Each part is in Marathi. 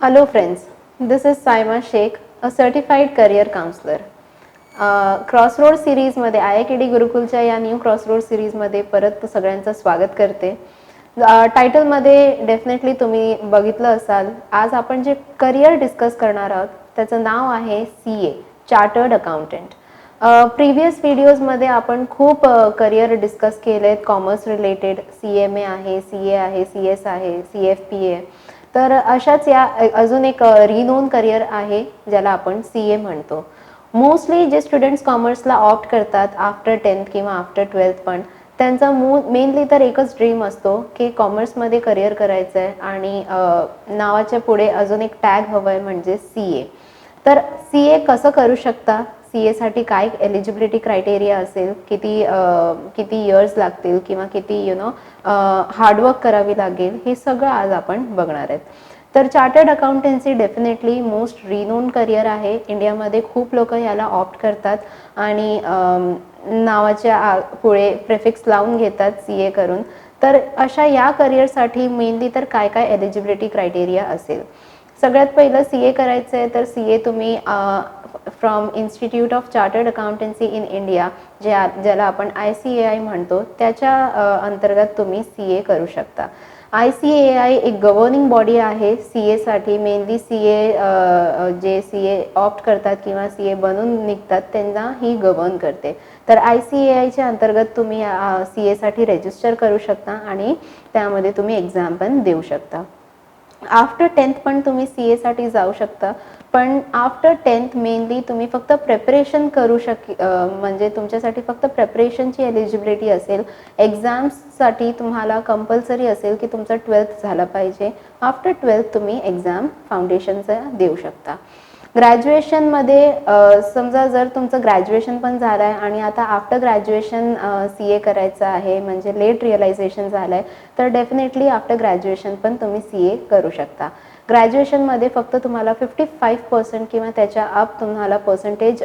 Hello friends, this is Saima Sheikh, a certified career counselor. Crossroad सिरीजमध्ये IIKD गुरुकुलच्या या न्यू क्रॉसरोड सिरीजमध्ये परत सगळ्यांचं स्वागत करते. टायटलमध्ये डेफिनेटली तुम्ही बघितलं असाल, आज आपण जे करिअर डिस्कस करणार आहोत त्याचं नाव आहे CA चार्टर्ड अकाउंटंट. प्रिव्हियस व्हिडिओजमध्ये आपण खूप करिअर डिस्कस केलेत. कॉमर्स रिलेटेड CMA आहे, CA आहे, CS आहे, CFP आहे. तर अशाच या अजून एक रिनोन करिअर आहे ज्याला आपण CA म्हणतो. मोस्टली जे स्टुडंट्स कॉमर्सला ऑप्ट करतात आफ्टर 10th किंवा आफ्टर 12th पण त्यांचा मेनली तर एकच ड्रीम असतो की कॉमर्समध्ये करिअर करायचं आहे आणि नावाच्या पुढे अजून एक टॅग हवं आहे म्हणजे CA. तर CA कसं करू शकता, CAसाठी काय एलिजिबिलिटी क्रायटेरिया असेल, किती इयर्स लागतील किंवा किती हार्डवर्क करावी लागेल, हे सगळं आज आपण बघणार आहेत. तर chartered accountancy definitely most renowned career आहे. इंडियामध्ये खूप लोक याला ऑप्ट करतात आणि नावाच्या पुढे प्रेफिक्स लावून घेतात CA करून. तर अशा या करिअरसाठी मेनली तर काय काय एलिजिबिलिटी क्रायटेरिया असेल. सगळ्यात पहिलं CA करायचं आहे तर CA तुम्ही from institute of chartered accountancy in India ज्याला आपण ICAI म्हणतो त्याच्या अंतर्गत तुम्ही CA करू शकता. ICAI एक गव्हर्निंग बॉडी आहे CAसाठी. मेनली जे CA ऑप्ट करतात किंवा CA बनून निघतात त्यांना ही गव्हर्न करते. तर ICAIच्या अंतर्गत तुम्ही CAसाठी रजिस्टर करू शकता आणि त्यामध्ये तुम्ही एक्झाम पण देऊ शकता. आफ्टर 10th पण तुम्ही CAसाठी जाऊ शकता, पण आफ्टर 10th मेनली तुम्ही फक्त प्रिपरेशन करू म्हणजे तुमच्यासाठी फक्त प्रिपरेशनची एलिजिबिलिटी असेल. एक्झाम्ससाठी तुम्हाला कंपल्सरी असेल की तुमचं 12th झालं पाहिजे. आफ्टर 12th तुम्ही एक्झाम फाउंडेशनचा देऊ शकता. ग्रॅज्युएशनमध्ये समजा जर तुमचं ग्रॅज्युएशन पण झालं आहे आणि आता आफ्टर ग्रॅज्युएशन CA करायचं आहे म्हणजे लेट रिअलायझेशन झालं आहे तर डेफिनेटली आफ्टर ग्रॅज्युएशन पण तुम्ही CA करू शकता. ग्रॅज्युएशनमध्ये फक्त तुम्हाला 55% किंवा त्याच्या अप तुम्हाला पर्सेंटेज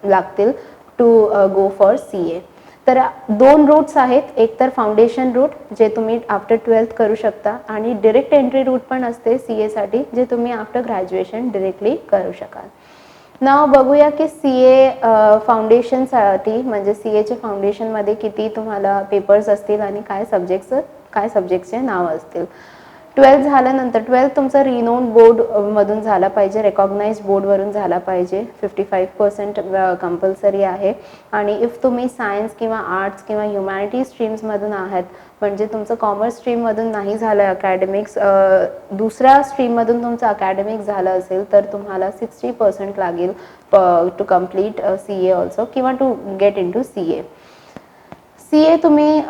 लागतील टू गो फॉर CA. तर दोन रूट्स आहेत, एक तर फाउंडेशन रूट जे तुम्ही आफ्टर 12th करू शकता आणि डायरेक्ट एंट्री रूट पण असते CAसाठी जे तुम्ही आफ्टर ग्रॅज्युएशन डायरेक्टली करू शकाल. नाव बघूया की CA फाउंडेशनसाठी म्हणजे CAचे फाउंडेशनमध्ये किती तुम्हाला पेपर्स असतील आणि काय सब्जेक्ट्सचे नाव असतील. 12th झाल्यानंतर 12th तुमचा रिनोन बोर्ड मधून झाला पाहिजे, रेकॉग्नाइज्ड बोर्डवरून झाला पाहिजे. 55% कंपल्सरी आहे. आणि इफ तुम्ही सायन्स किंवा आर्ट्स किंवा ह्युमॅनिटीज स्ट्रीम्समधून आहात म्हणजे तुमचं कॉमर्स स्ट्रीममधून नाही झालं अकॅडमिक्स, दुसऱ्या स्ट्रीममधून तुमचं अकॅडमिक्स झालं असेल तर तुम्हाला 60% लागेल टू कम्प्लीट CA ऑल्सो किंवा to get in to CA. CA तुम्ही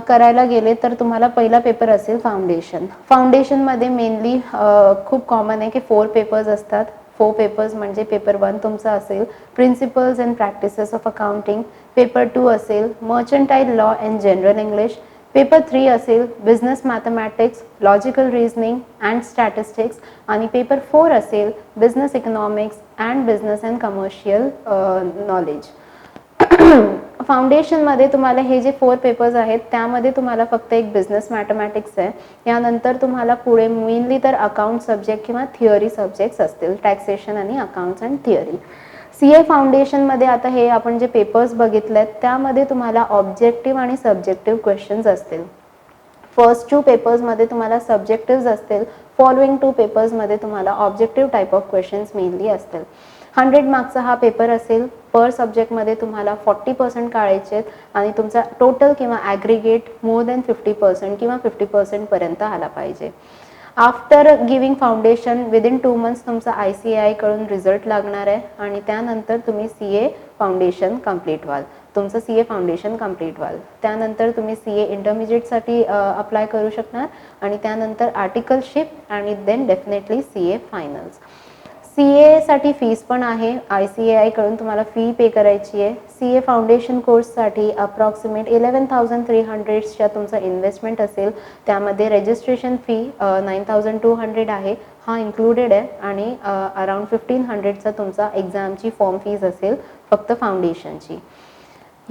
करायला गेले तर तुम्हाला पहिला पेपर असेल फाउंडेशन. फाउंडेशनमध्ये मेनली खूप कॉमन आहे की 4 पेपर्स असतात. 4 पेपर्स म्हणजे पेपर 1 तुमचा असेल principles and practices of accounting, paper 2 असेल mercantile law and general English, paper 3 असेल business mathematics, logical reasoning and statistics आणि पेपर 4 असेल business economics and business and commercial knowledge. फाउंडेशनमध्ये तुम्हाला हे जे 4 पेपर्स आहेत त्यामध्ये तुम्हाला फक्त एक बिझनेस मॅथमॅटिक्स आहे. यानंतर तुम्हाला पुढे मेनली तर अकाउंट सब्जेक्ट किंवा थिअरी सब्जेक्ट्स असतील, टॅक्सेशन आणि अकाउंट्स अँड थिअरी. CA फाउंडेशनमध्ये आता हे आपण जे पेपर्स बघितलेत त्यामध्ये तुम्हाला ऑब्जेक्टिव्ह आणि सब्जेक्टिव्ह क्वेश्चन्स असतील. फर्स्ट 2 पेपर्समध्ये तुम्हाला सब्जेक्टिव्ह असतील, फॉलोइंग 2 पेपर्समध्ये तुम्हाला objective type of questions mainly असतील. 100 मार्क्सचा हा पेपर असेल. पर सब्जेक्टमध्ये तुम्हाला 40% काढायचे आहेत आणि तुमचा टोटल किंवा ॲग्रिगेट मोर दॅन 50% किंवा 50% पर्यंत आला पाहिजे. After giving foundation within 2 months तुमचा ICAI कडून रिझल्ट लागणार आहे आणि त्यानंतर तुम्ही CA फाउंडेशन कंप्लीट व्हाल. तुमचं CA फाउंडेशन कंप्लीट व्हाल. त्यानंतर तुम्ही CA इंटरमिजिएटसाठी अप्लाय करू शकणार आणि त्यानंतर आर्टिकलशिप आणि देन डेफिनेटली CA फायनल्स. CAसाठी फीस पण आहे. ICAI कडून तुम्हाला फी पे करायची आहे. CA फाउंडेशन कोर्ससाठी अप्रॉक्सिमेट 11,300च्या तुमचा इन्व्हेस्टमेंट असेल. त्यामध्ये रजिस्ट्रेशन फी 9,200 आहे, हा इन्क्लुडेड आहे आणि अराउंड 1,500चा तुमचा एक्झामची फॉर्म फीज असेल फक्त फाउंडेशनची.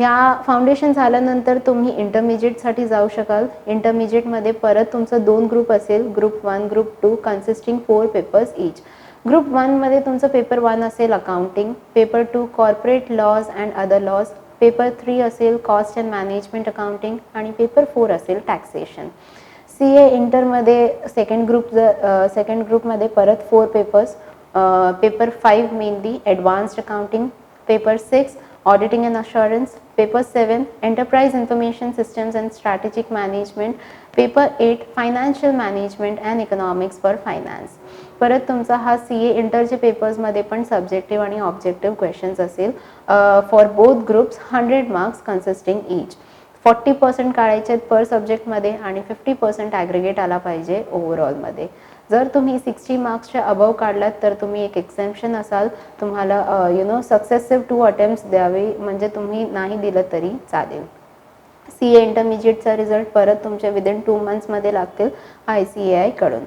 ह्या फाउंडेशन झाल्यानंतर तुम्ही इंटरमिजिएटसाठी जाऊ शकाल. इंटरमिजिएटमध्ये परत तुमचं 2 ग्रुप असेल, group 1, group 2 consisting 4 papers each. Group 1 मध्ये तुमचं पेपर 1 असेल accounting, paper 2 corporate laws and other laws, paper 3 असेल कॉस्ट अँड मॅनेजमेंट अकाउंटिंग आणि पेपर 4 असेल टॅक्सेशन. CA इंटरमध्ये सेकंड ग्रुपमध्ये परत 4 papers, paper 5 mainly advanced accounting, paper 6 auditing and assurance, paper 7 enterprise information systems and strategic management, paper 8 financial management and economics for finance. परत तुमचा हा CA इंटरचे पेपर्समध्ये पण सब्जेक्टिव्ह आणि ऑब्जेक्टिव्ह क्वेश्चन्स असेल for both groups 100 marks consisting each. 40% काढायचे आहेत पर सब्जेक्टमध्ये आणि 50% ॲग्रिगेट आला पाहिजे ओव्हरऑलमध्ये. जर तुम्ही 60 मार्क्सच्या अबव काढलात तर तुम्ही एक एक्सेम्पशन असाल, तुम्हाला सक्सेसिव्ह 2 अटेम्प्ट्स द्यावे, म्हणजे तुम्ही नाही दिलं तरी चालेल. CA इंटरमिजिएटचा रिझल्ट परत तुमच्या विदिन 2 मंथ्समध्ये लागतील ICAI कडून.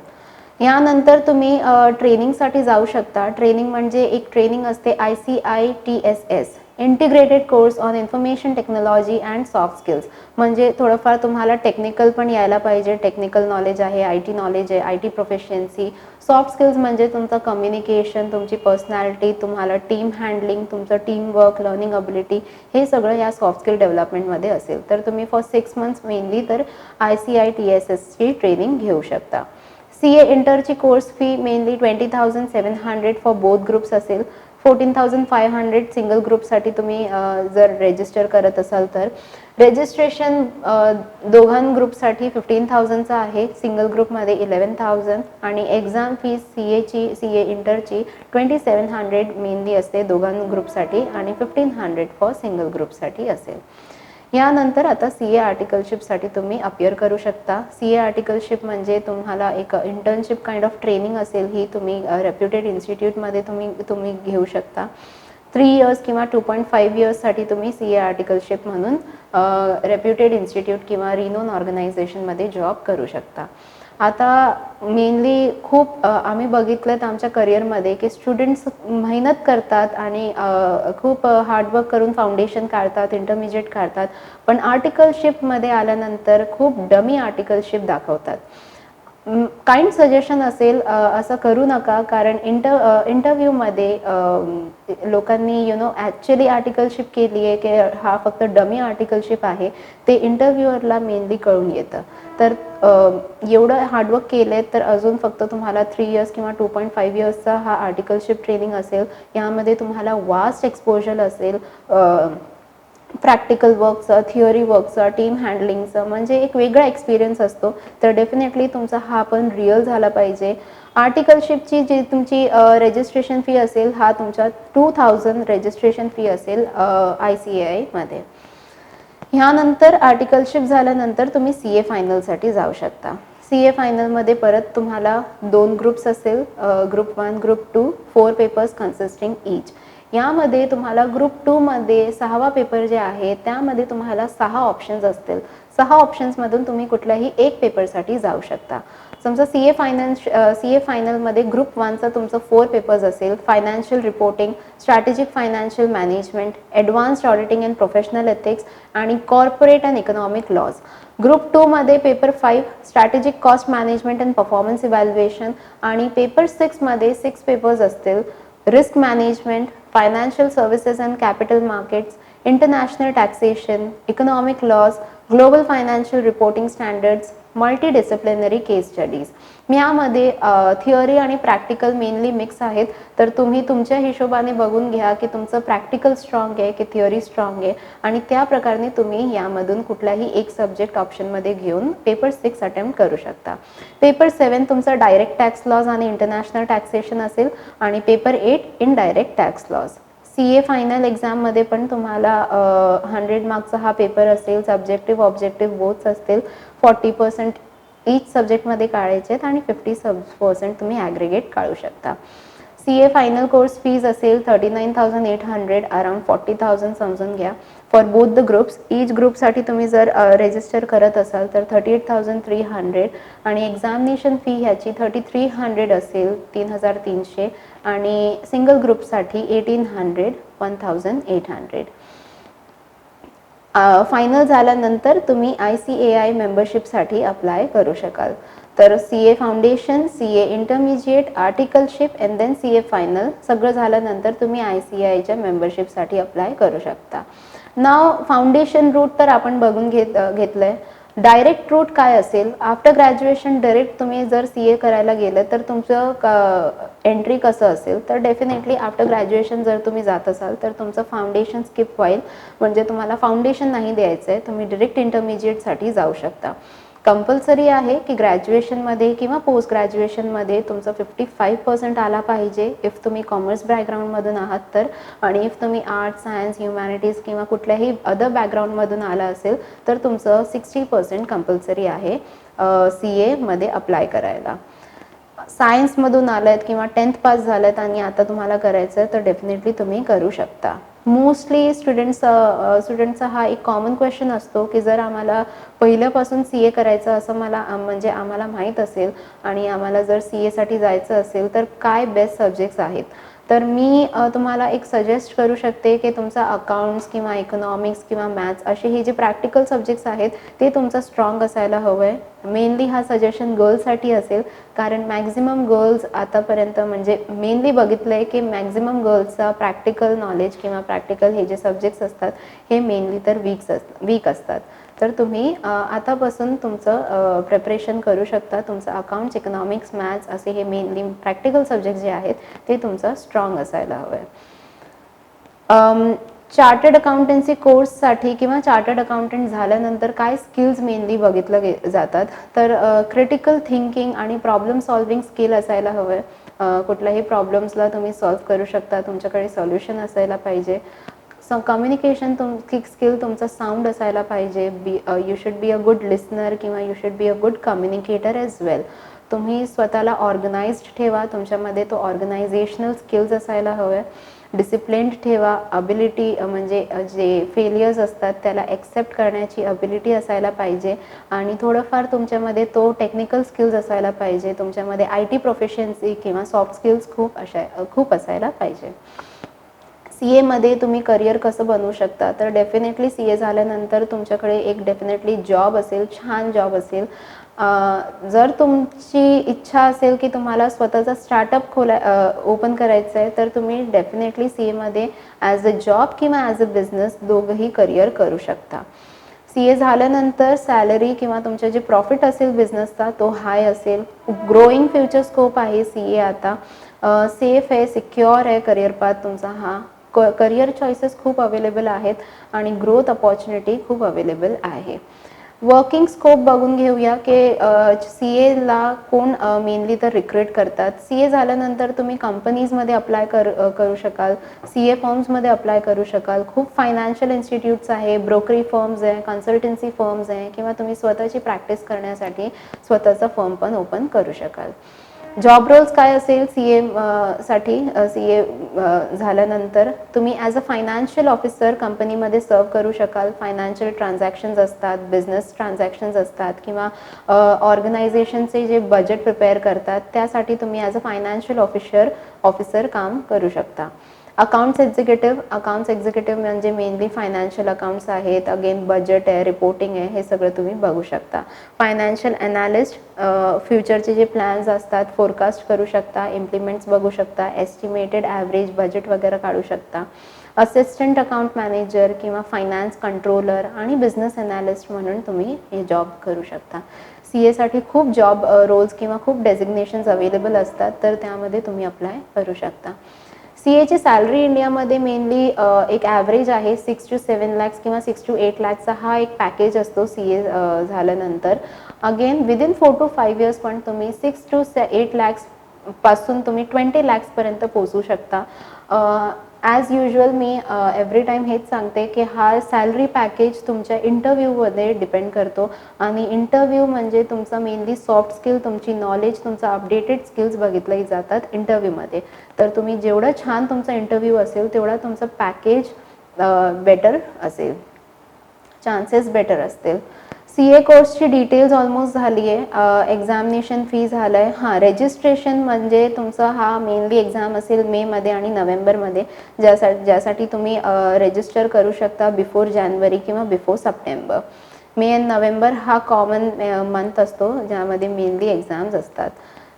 यानंतर तुम्ही ट्रेनिंगसाठी जाऊ शकता. ट्रेनिंग म्हणजे एक ट्रेनिंग असते ICITSS integrated course on information technology and soft skills. म्हणजे थोडंफार तुम्हाला टेक्निकल पण यायला पाहिजे, टेक्निकल नॉलेज आहे, IT नॉलेज आहे, IT प्रोफिशियन्सी. सॉफ्ट स्किल्स म्हणजे तुमचं कम्युनिकेशन, तुमची पर्सनॅलिटी, तुम्हाला टीम हँडलिंग, तुमचं टीम वर्क, लर्निंग अबिलिटी, हे सगळं या सॉफ्ट स्किल डेव्हलपमेंटमध्ये असेल. तर तुम्ही फॉर 6 मंथ्स मेनली तर ICITSSची ट्रेनिंग घेऊ शकता. CA इंटरची course fee mainly 20,700 for both groups असेल, 14,500 सिंगल ग्रुपसाठी तुम्ही जर रजिस्टर करत असाल तर. रजिस्ट्रेशन दोघां ग्रुपसाठी 15,000चं आहे, सिंगल ग्रुपमध्ये 11,000 आणि एक्झाम फीस CA इंटरची 2,700 मेनली असते दोघां ग्रुपसाठी आणि 1,500 फॉर सिंगल ग्रुपसाठी असेल. यानंतर आता CA आर्टिकलशिपसाठी तुम्ही अपियर करू शकता. CA आर्टिकलशिप म्हणजे तुम्हाला एक इंटर्नशिप काइंड ऑफ ट्रेनिंग असेल, ही तुम्ही रेप्युटेड इन्स्टिट्यूटमध्ये तुम्ही घेऊ शकता. 3 इयर्स किंवा 2.5 इयर्ससाठी तुम्ही CA आर्टिकलशिप म्हणून रेप्युटेड इन्स्टिट्यूट किंवा रिनोन ऑर्गनायझेशनमध्ये जॉब करू शकता. आता मेनली खूप आम्ही बघितलं आमच्या करिअरमध्ये की स्टुडंट्स मेहनत करतात आणि खूप हार्डवर्क करून फाउंडेशन काढतात, इंटरमिजिएट काढतात, पण आर्टिकलशिपमध्ये आल्यानंतर खूप डमी आर्टिकलशिप दाखवतात. काइंड सजेशन असेल असं करू नका, कारण इंटरव्ह्यूमध्ये लोकांनी ॲक्च्युली आर्टिकलशिप केली आहे की हा फक्त डमी आर्टिकलशिप आहे, ते इंटरव्ह्यूअरला मेनली कळून येतं. तर एवढं हार्डवर्क केले तर अजून फक्त तुम्हाला 3 इयर्स किंवा 2.5 इयर्सचा हा आर्टिकलशिप ट्रेनिंग असेल. यामध्ये तुम्हाला वास्ट एक्सपोजर असेल, प्रॅक्टिकल वर्कचा, थिअरी वर्कचा, टीम हँडलिंगचा, म्हणजे एक वेगळा एक्सपिरियन्स असतो. तर डेफिनेटली तुमचा हा पण रिअल झाला पाहिजे. आर्टिकलशिपची जी तुमची रजिस्ट्रेशन फी असेल, हा तुमचा 2,000 रजिस्ट्रेशन फी असेल ICAI मध्ये. ह्यानंतर आर्टिकलशिप झाल्यानंतर तुम्ही CA फायनलसाठी जाऊ शकता. CA फायनलमध्ये परत तुम्हाला 2 ग्रुप्स असेल, group 1, group 2, 4 papers consisting each. यामध्ये तुम्हाला ग्रुप 2 मध्ये 6वा पेपर जे आहे त्यामध्ये तुम्हाला 6 ऑप्शन्स असतील. 6 ऑप्शन्समधून तुम्ही कुठल्याही एक पेपरसाठी जाऊ शकता. समजा CA फायनलमध्ये ग्रुप 1चा तुमचं 4 पेपर्स असेल, financial reporting, strategic financial management, advanced auditing and professional ethics आणि corporate and economic laws. Group 2 मध्ये paper 5 strategic cost management and performance evaluation आणि पेपर 6 मध्ये 6 पेपर्स असतील, risk management, financial services and capital markets, international taxation, economic laws, global financial reporting standards, multidisciplinary case studies. यामध्ये थिअरी आणि प्रॅक्टिकल मेनली मिक्स आहेत. तर तुम्ही तुमच्या हिशोबाने बघून घ्या की तुमचं प्रॅक्टिकल स्ट्रॉंग आहे की थिअरी स्ट्रॉंग आहे आणि त्या प्रकारे तुम्ही यामधून कुठलाही एक सब्जेक्ट ऑप्शनमध्ये घेऊन पेपर 6 अटेम्प्ट करू शकता. पेपर 7 तुमचा डायरेक्ट टॅक्स लॉज आणि इंटरनॅशनल टॅक्सेशन असेल आणि paper 8 indirect tax laws. CA final एक्झाममध्ये पण तुम्हाला 100 मार्क्सचा हा पेपर असेल, सब्जेक्टिव्ह ऑब्जेक्टिव्ह बोथ्स असतील, 40% ईच सब्जेक्टमध्ये काढायचे आहेत आणि 50% तुम्ही ॲग्रिगेट काढू शकता. CA फायनल कोर्स फीज असेल 39,800, अराउंड 40,000 समजून घ्या for both the groups. Each ग्रुपसाठी तुम्ही जर रजिस्टर करत असाल तर 38,300 आणि एक्झामिनेशन फी ह्याची 3,300 असेल, 3,300 आणि सिंगल ग्रुपसाठी 1,800, 1,800. फायनल झाल्यानंतर तुम्ही ICAI मेंबरशिपसाठी अप्लाय करू शकाल. तर CA foundation, CA intermediate, articleship and then CA final सगळं झाल्यानंतर तुम्ही ICAIच्या मेंबरशिपसाठी अप्लाय करू शकता. नाव फाउंडेशन रूट तर आपण बघून घेतलंय. डायरेक्ट रूट काय असेल, आफ्टर ग्रॅज्युएशन डायरेक्ट तुम्ही जर CA करायला गेलं तर तुमचं एंट्री कसं असेल, तर डेफिनेटली आफ्टर ग्रॅज्युएशन जर तुम्ही जात असाल तर तुमचं फाउंडेशन स्किप होईल, म्हणजे तुम्हाला फाउंडेशन नाही द्यायचं आहे, तुम्ही डायरेक्ट इंटरमिजिएटसाठी जाऊ शकता. कंपल्सरी आहे की ग्रॅज्युएशनमध्ये किंवा पोस्ट ग्रॅज्युएशनमध्ये तुमचं 55% आला पाहिजे इफ तुम्ही कॉमर्स बॅकग्राऊंडमधून आहात तर, आणि इफ तुम्ही आर्ट्स, सायन्स, ह्युमॅनिटीज किंवा कुठल्याही अदर बॅकग्राऊंडमधून आला असेल तर तुमचं 60% कंपल्सरी आहे CA मध्ये अप्लाय करायला. सायन्समधून आलात किंवा 10th पास झालात आणि आता तुम्हाला करायचं आहे तर डेफिनेटली तुम्ही करू शकता. मोस्टली स्टुडंट्सचा हा एक कॉमन क्वेश्चन असतो की जर आम्हाला पहिल्यापासून CA करायचं असं म्हणजे आम्हाला माहीत असेल आणि आम्हाला जर CAसाठी जायचं असेल तर काय बेस्ट सब्जेक्ट्स आहेत. तर मी तुम्हाला एक सजेस्ट करू शकते की तुमचा अकाउंट्स किंवा इकॉनॉमिक्स किंवा मॅथ्स असे हे जे प्रॅक्टिकल सब्जेक्ट्स आहेत ते तुमचं स्ट्रॉंग असायला हवं आहे. मेनली हा सजेशन गर्ल्ससाठी असेल, कारण मॅक्झिमम गर्ल्स आतापर्यंत म्हणजे मेनली बघितलं आहे की मॅक्झिमम गर्ल्सचा प्रॅक्टिकल नॉलेज किंवा प्रॅक्टिकल हे जे सब्जेक्ट्स असतात हे मेनली तर वीक असतात. तर तुम्ही आतापासून तुमचं प्रिपरेशन करू शकता. तुमचं अकाउंट्स, इकॉनॉमिक्स, मॅथ्स असे हे मेनली प्रॅक्टिकल सब्जेक्ट जे आहेत ते तुमचं स्ट्रॉंग असायला हवं आहे. चार्टर्ड अकाउंटन्सी कोर्ससाठी किंवा चार्टर्ड अकाउंटंट झाल्यानंतर काय स्किल्स मेनली बघितलं जातात, तर क्रिटिकल थिंकिंग आणि प्रॉब्लेम सॉल्विंग स्किल असायला हवं आहे. कुठल्याही प्रॉब्लेम्सला तुम्ही सॉल्व्ह करू शकता, तुमच्याकडे सोल्युशन असायला पाहिजे. कम्युनिकेशन स्किल तुमचा साऊंड असायला पाहिजे. You should be a good listener किंवा you should be a good communicator as well. तुम्ही स्वतःला ऑर्गनाइज्ड ठेवा, तुमच्यामध्ये तो ऑर्गनायझेशनल स्किल्स असायला हवे. डिसिप्लिन्ड ठेवा. अबिलिटी म्हणजे जे फेलियर्स असतात त्याला एक्सेप्ट करण्याची अबिलिटी असायला पाहिजे आणि थोडंफार तुमच्यामध्ये तो टेक्निकल स्किल्स असायला पाहिजे. तुमच्यामध्ये IT प्रोफेशन्सी किंवा सॉफ्ट स्किल्स खूप असायला पाहिजे. CAमध्ये तुम्ही करिअर कसं बनवू शकता, तर डेफिनेटली CA झाल्यानंतर तुमच्याकडे एक डेफिनेटली जॉब असेल, छान जॉब असेल. जर तुमची इच्छा असेल की तुम्हाला स्वतःचा स्टार्टअप ओपन करायचं आहे तर तुम्ही डेफिनेटली CAमध्ये ॲज अ जॉब किंवा ॲज अ बिझनेस दोघंही करिअर करू शकता. CA झाल्यानंतर सॅलरी किंवा तुमचे जे प्रॉफिट असेल बिझनेसचा तो हाय असेल. ग्रोईंग फ्युचर स्कोप आहे CA आता. सेफ आहे, सिक्युअर आहे करिअर पाथ तुमचा हा. करिअर चॉईसेस खूप अवेलेबल आहेत आणि ग्रोथ अपॉर्च्युनिटी खूप अवेलेबल आहे. वर्किंग स्कोप बघून घेऊया की CAला कोण मेनली तर रिक्रूट करतात. CA झाल्यानंतर तुम्ही कंपनीजमध्ये अप्लाय करू शकाल, CA फर्म्समध्ये अप्लाय करू शकाल. खूप फायनान्शियल इन्स्टिट्यूट्स आहे, ब्रोकरी फर्म्स आहे, कन्सल्टन्सी फर्म्स आहे किंवा तुम्ही स्वतःची प्रॅक्टिस करण्यासाठी स्वतःचा फर्म पण ओपन करू शकाल. जॉब रोल्स काय असेल साठी CA झाल्यानंतर तुम्ही ॲज अ फायनान्शियल ऑफिसर कंपनीमध्ये सर्व करू शकाल. फायनान्शियल ट्रान्झॅक्शन्स असतात, बिझनेस ट्रान्झॅक्शन्स असतात किंवा ऑर्गनायझेशनचे जे बजेट प्रिपेअर करतात त्यासाठी तुम्ही ॲज अ फायनान्शियल ऑफिसर काम करू शकता. अकाउंट्स एक्झिक्युटिव्ह म्हणजे मेनली फायनान्शियल अकाउंट्स आहेत. अगेन बजेट आहे, रिपोर्टिंग आहे, हे सगळं तुम्ही बघू शकता. फायनान्शियल ॲनालिस्ट फ्युचरचे जे प्लॅन्स असतात फोरकास्ट करू शकता, इम्प्लिमेंट्स बघू शकता, एस्टिमेटेड ॲव्हरेज बजेट वगैरे काढू शकता. असिस्टंट अकाउंट मॅनेजर किंवा फायनान्स कंट्रोलर आणि बिझनेस ॲनालिस्ट म्हणून तुम्ही हे जॉब करू शकता. CAसाठी खूप जॉब रोल्स किंवा खूप डेझिग्नेशन्स अवेलेबल असतात, तर त्यामध्ये तुम्ही अप्लाय करू शकता. CAची सॅलरी इंडियामध्ये मेनली एक ॲव्हरेज आहे 6 to 7 lakhs किंवा 6 to 8 lakhsचा हा एक पॅकेज असतो CA झाल्यानंतर. अगेन विदिन 4 to 5 years पण तुम्ही 6 to 8 lakhs पासून तुम्ही 20 lakhsपर्यंत पोहोचू शकता. ॲज युजल मी एव्हरी टाईम हेच सांगते की हा सॅलरी पॅकेज तुमच्या इंटरव्ह्यूमध्ये डिपेंड करतो आणि इंटरव्ह्यू म्हणजे तुमचा मेनली सॉफ्ट स्किल, तुमची नॉलेज, तुमचं अपडेटेड स्किल्स बघितले जातात इंटरव्ह्यूमध्ये. तर तुम्ही जेवढं छान तुमचा इंटरव्ह्यू असेल तेवढा तुमचं पॅकेज बेटर असेल, चान्सेस बेटर असतील. CA कोर्सची डिटेल्स ऑलमोस्ट झाली आहे. एक्झामिनेशन फी झालं आहे. हां, रजिस्ट्रेशन म्हणजे तुमचा हा मेनली एक्झाम असेल मेमध्ये आणि नोव्हेंबरमध्ये, ज्यासाठी तुम्ही रजिस्टर करू शकता बिफोर जानेवारी किंवा before September. May and November हा कॉमन मंथ असतो ज्यामध्ये मेनली एक्झाम्स असतात.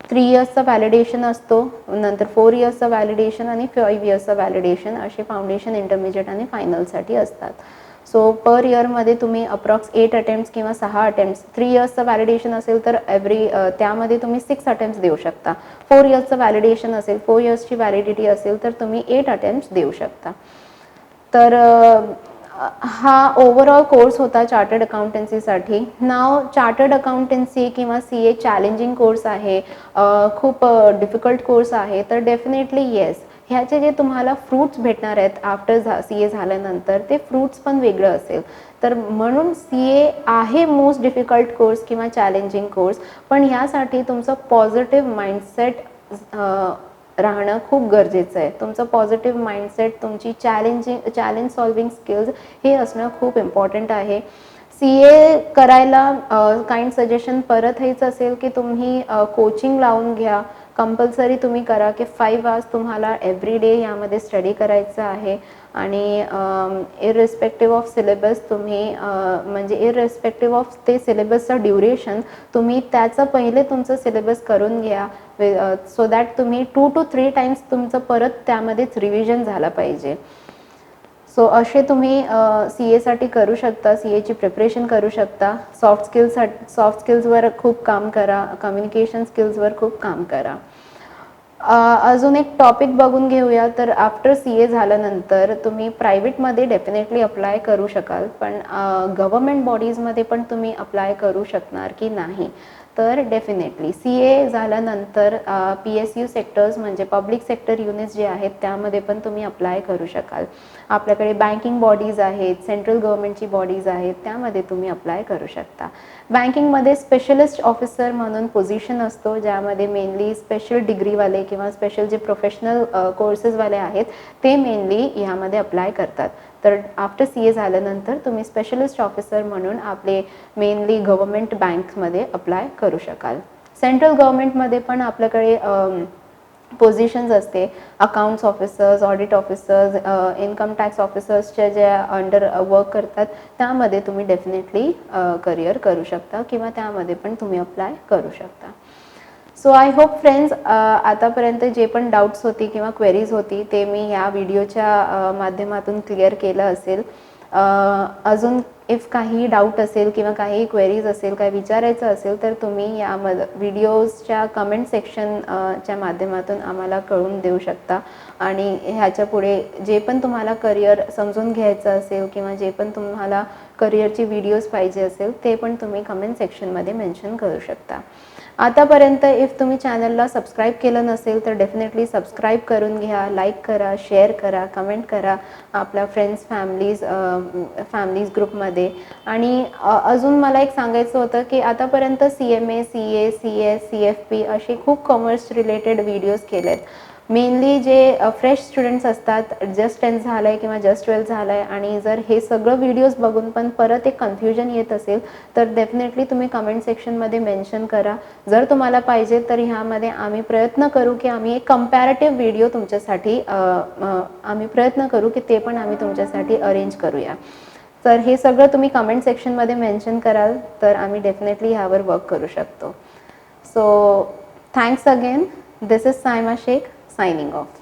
3 इयर्सचा व्हॅलिडेशन असतो, नंतर 4 इयर्सचा व्हॅलिडेशन आणि 5 इयर्सचा व्हॅलिडेशन असे फाउंडेशन, इंटरमिजिएट आणि फायनलसाठी असतात. सो पर इयरमध्ये तुम्ही अप्रॉक्स 8 अटेम्प्ट्स किंवा 6 अटेम्प्ट्स, 3 इयर्सचं व्हॅलिडेशन असेल तर त्यामध्ये तुम्ही 6 अटेम्प्ट्स देऊ शकता. 4 इयर्सचं व्हॅलिडेशन असेल, 4 इयर्सची व्हॅलिडिटी असेल तर तुम्ही 8 अटेम्प्ट्स देऊ शकता. तर हा ओव्हरऑल कोर्स होता चार्टर्ड अकाउंटन्सीसाठी. नाव चार्टर्ड अकाउंटन्सी किंवा CA चॅलेंजिंग कोर्स आहे, खूप डिफिकल्ट कोर्स आहे, तर डेफिनेटली येस, ह्याचे जे तुम्हाला फ्रूट्स भेटणार आहेत आफ्टर CA झाल्यानंतर ते फ्रूट्स पण वेगळं असेल. तर म्हणून CA आहे मोस्ट डिफिकल्ट कोर्स किंवा चॅलेंजिंग कोर्स, पण ह्यासाठी तुमचं पॉझिटिव्ह माइंडसेट राहणं खूप गरजेचं आहे. तुमचं पॉझिटिव्ह माइंडसेट, तुमची चॅलेंज सॉल्विंग स्किल्स हे असणं खूप इम्पॉर्टंट आहे. CA करायला काइंड सजेशन परत हेच असेल की तुम्ही कोचिंग लावून घ्या. कंपल्सरी तुम्ही करा की 5 आवर्स तुम्हाला एव्हरी डे यामध्ये स्टडी करायचं आहे. आणि इररिस्पेक्टिव्ह ऑफ सिलेबस तुम्ही म्हणजे इररिस्पेक्टिव्ह ऑफ ते सिलेबसचं ड्युरेशन तुम्ही त्याचं पहिले तुमचं सिलेबस करून घ्या, सो दॅट तुम्ही 2 to 3 टाइम्स तुमचं परत त्यामध्येच रिव्हिजन झालं पाहिजे. सो असे तुम्ही CAसाठी करू शकता, CAची प्रिपरेशन करू शकता. सॉफ्ट स्किल्सवर खूप काम करा, कम्युनिकेशन स्किल्सवर खूप काम करा. अजून एक टॉपिक बघून घेऊया. तर आफ्टर CA झाल्यानंतर तुम्ही प्रायव्हेटमध्ये डेफिनेटली अप्लाय करू शकाल, पण गव्हर्मेंट बॉडीजमध्ये पण तुम्ही अप्लाय करू शकणार की नाही, तर डेफिनेटली CA झाल्यानंतर PSU सेक्टर्स म्हणजे पब्लिक सेक्टर युनिट्स जे आहेत त्यामध्ये पण तुम्ही अप्लाय करू शकाल. आपल्याकडे बँकिंग बॉडीज आहेत, सेंट्रल गव्हर्नमेंटची बॉडीज आहेत, त्यामध्ये तुम्ही अप्लाय करू शकता. बँकिंगमध्ये स्पेशलिस्ट ऑफिसर म्हणून पोझिशन असतो, ज्यामध्ये मेनली स्पेशल डिग्रीवाले किंवा स्पेशल जे प्रोफेशनल कोर्सेसवाले आहेत ते मेनली ह्यामध्ये अप्लाय करतात. तर आफ्टर CA झाल्यानंतर तुम्ही स्पेशलिस्ट ऑफिसर म्हणून आपले मेनली गव्हर्मेंट बँक्समध्ये अप्लाय करू शकाल. सेंट्रल गव्हर्मेंटमध्ये पण आपल्याकडे पोझिशन्स असते, accounts officers, audit officers, income tax ऑफिसर्सच्या ज्या अंडर वर्क करतात त्यामध्ये तुम्ही डेफिनेटली करिअर करू शकता किंवा त्यामध्ये पण तुम्ही अप्लाय करू शकता. सो आय होप फ्रेंड्स, आतापर्यंत जे पण डाऊट्स होती किंवा क्वेरीज होती ते मी या व्हिडिओच्या माध्यमातून क्लिअर केलं असेल. अजून इफ काही डाऊट असेल किंवा काही क्वेरीज असेल, काही विचारायचं असेल तर तुम्ही यामध्ये व्हिडिओजच्या कमेंट सेक्शनच्या माध्यमातून आम्हाला कळवून देऊ शकता. आणि ह्याच्या पुढे जे पण तुम्हाला करिअर समजून घ्यायचं असेल किंवा जे पण तुम्हाला करिअरची व्हिडिओज पाहिजे असेल ते पण तुम्ही कमेंट सेक्शनमध्ये मेन्शन करू शकता. आतापर्यंत इफ तुम्ही चॅनलला सबस्क्राईब केलं नसेल तर डेफिनेटली सबस्क्राईब करून घ्या, लाईक करा, शेअर करा, कमेंट करा आपल्या फ्रेंड्स, फॅमिलीज ग्रुपमध्ये. आणि अजून मला एक सांगायचं होतं की आतापर्यंत CMA, CA, CS, CFP असे खूप कॉमर्स रिलेटेड व्हिडिओज केले आहेत. मेनली जे फ्रेश स्टुडंट्स असतात, जस्ट 10th झालं आहे किंवा जस्ट 12th झालं आहे आणि जर हे सगळं व्हिडिओज बघून पण परत एक कन्फ्युजन येत असेल तर डेफिनेटली तुम्ही कमेंट सेक्शनमध्ये मेन्शन करा. जर तुम्हाला पाहिजे तर ह्यामध्ये आम्ही प्रयत्न करू की आम्ही एक कंपॅरेटिव्ह व्हिडिओ तुमच्यासाठी आम्ही प्रयत्न करू की ते पण आम्ही तुमच्यासाठी अरेंज करूया. तर हे सगळं तुम्ही कमेंट सेक्शनमध्ये मेन्शन कराल तर आम्ही डेफिनेटली ह्यावर वर्क करू शकतो. So thanks again. This is Saima Shaikh signing off.